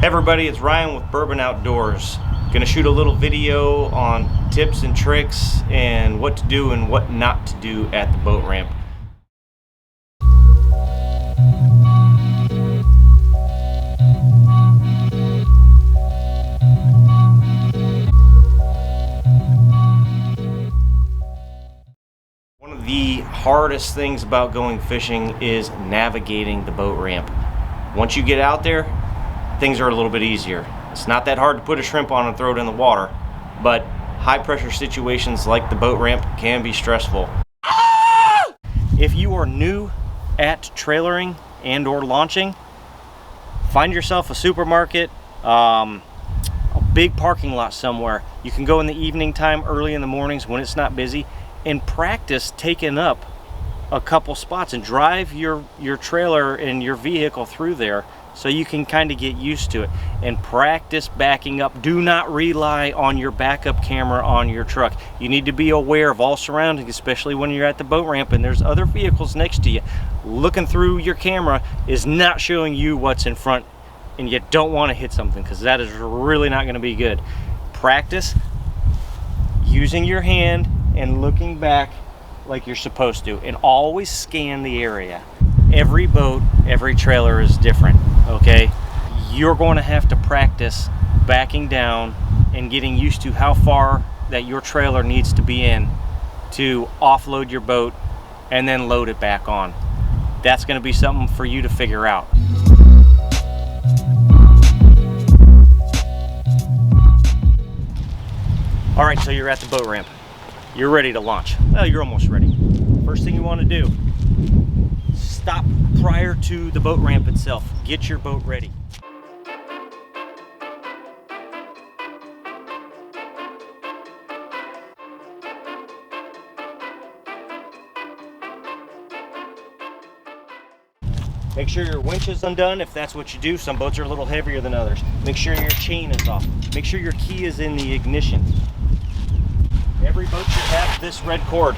Hey everybody, it's Ryan with Bourbon Outdoors. Gonna shoot a little video on tips and tricks and what to do and what not to do at the boat ramp. One of the hardest things about going fishing is navigating the boat ramp. Once you get out there, things are a little bit easier. It's not that hard to put a shrimp on and throw it in the water, but high pressure situations like the boat ramp can be stressful. If you are new at trailering and or launching, find yourself a supermarket, a big parking lot somewhere. You can go in the evening time, early in the mornings when it's not busy, and practice taking up a couple spots and drive your trailer and your vehicle through there so you can kind of get used to it and practice backing up. Do not rely on your backup camera on your truck. You need to be aware of all surroundings, especially when you're at the boat ramp and there's other vehicles next to you. Looking through your camera is not showing you what's in front, and you don't want to hit something because that is really not going to be good. Practice using your hand and looking back like you're supposed to, and always scan the area. Every boat, every trailer is different, okay? You're going to have to practice backing down and getting used to how far that your trailer needs to be in to offload your boat and then load it back on. That's going to be something for you to figure out. All right, so you're at the boat ramp. You're ready to launch. Well, you're almost ready. First thing you want to do, stop prior to the boat ramp itself. Get your boat ready. Make sure your winch is undone if that's what you do. Some boats are a little heavier than others. Make sure your chain is off. Make sure your key is in the ignition. Every boat should have this red cord.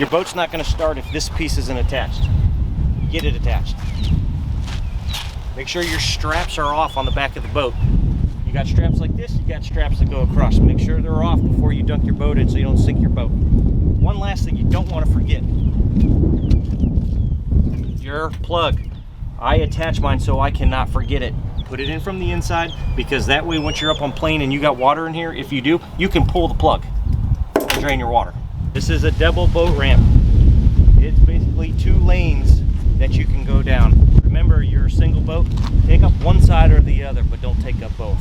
Your boat's not going to start if this piece isn't attached. Get it attached. Make sure your straps are off on the back of the boat. You got straps like this, you got straps that go across. Make sure they're off before you dunk your boat in so you don't sink your boat. One last thing you don't want to forget. Your plug. I attach mine so I cannot forget it. Put it in from the inside, because that way once you're up on plane and you got water in here, if you do, you can pull the plug and drain your water. This is a double boat ramp. It's basically 2 lanes that you can go down. Remember, you're a single boat. Take up one side or the other, but don't take up both.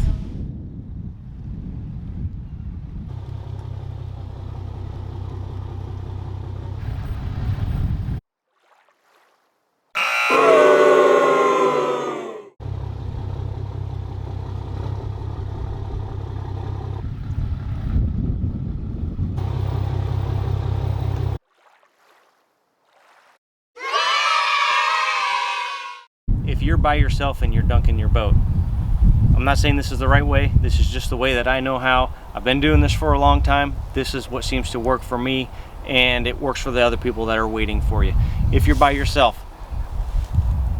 If you're by yourself and you're dunking your boat, I'm not saying this is the right way. This is just the way that I know how. I've been doing this for a long time. This is what seems to work for me, and it works for the other people that are waiting for you. If you're by yourself,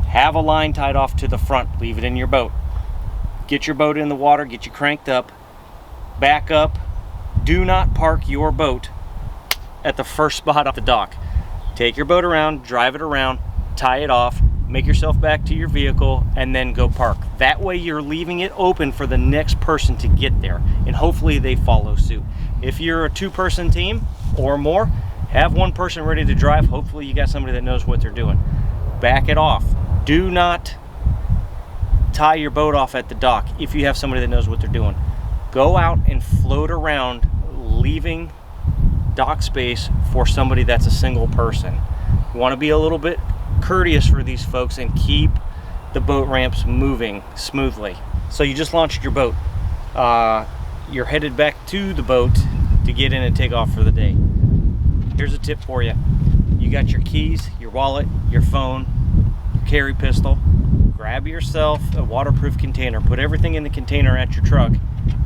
have a line tied off to the front. Leave it in your boat. Get your boat in the water, get you cranked up, back up. Do not park your boat at the first spot off the dock. Take your boat around, drive it around, tie it off, make yourself back to your vehicle, and then go park. That way you're leaving it open for the next person to get there, and hopefully they follow suit. If you're a 2-person team or more, have one person ready to drive. Hopefully you got somebody that knows what they're doing. Back it off. Do not tie your boat off at the dock if you have somebody that knows what they're doing. Go out and float around, leaving dock space for somebody that's a single person. You want to be a little bit courteous for these folks and keep the boat ramps moving smoothly. So you just launched your boat. You're headed back to the boat to get in and take off for the day. Here's a tip for you. You got your keys, your wallet, your phone, your carry pistol. Grab yourself a waterproof container. Put everything in the container at your truck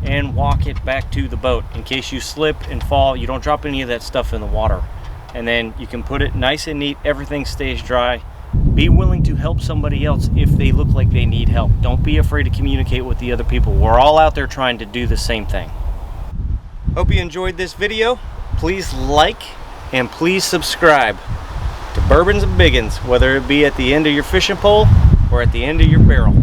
and walk it back to the boat. In case you slip and fall, you don't drop any of that stuff in the water. And then you can put it nice and neat. Everything stays dry. Be willing to help somebody else if they look like they need help. Don't be afraid to communicate with the other people. We're all out there trying to do the same thing. Hope you enjoyed this video. Please like and please subscribe to Bourbons and Biggins, whether it be at the end of your fishing pole or at the end of your barrel.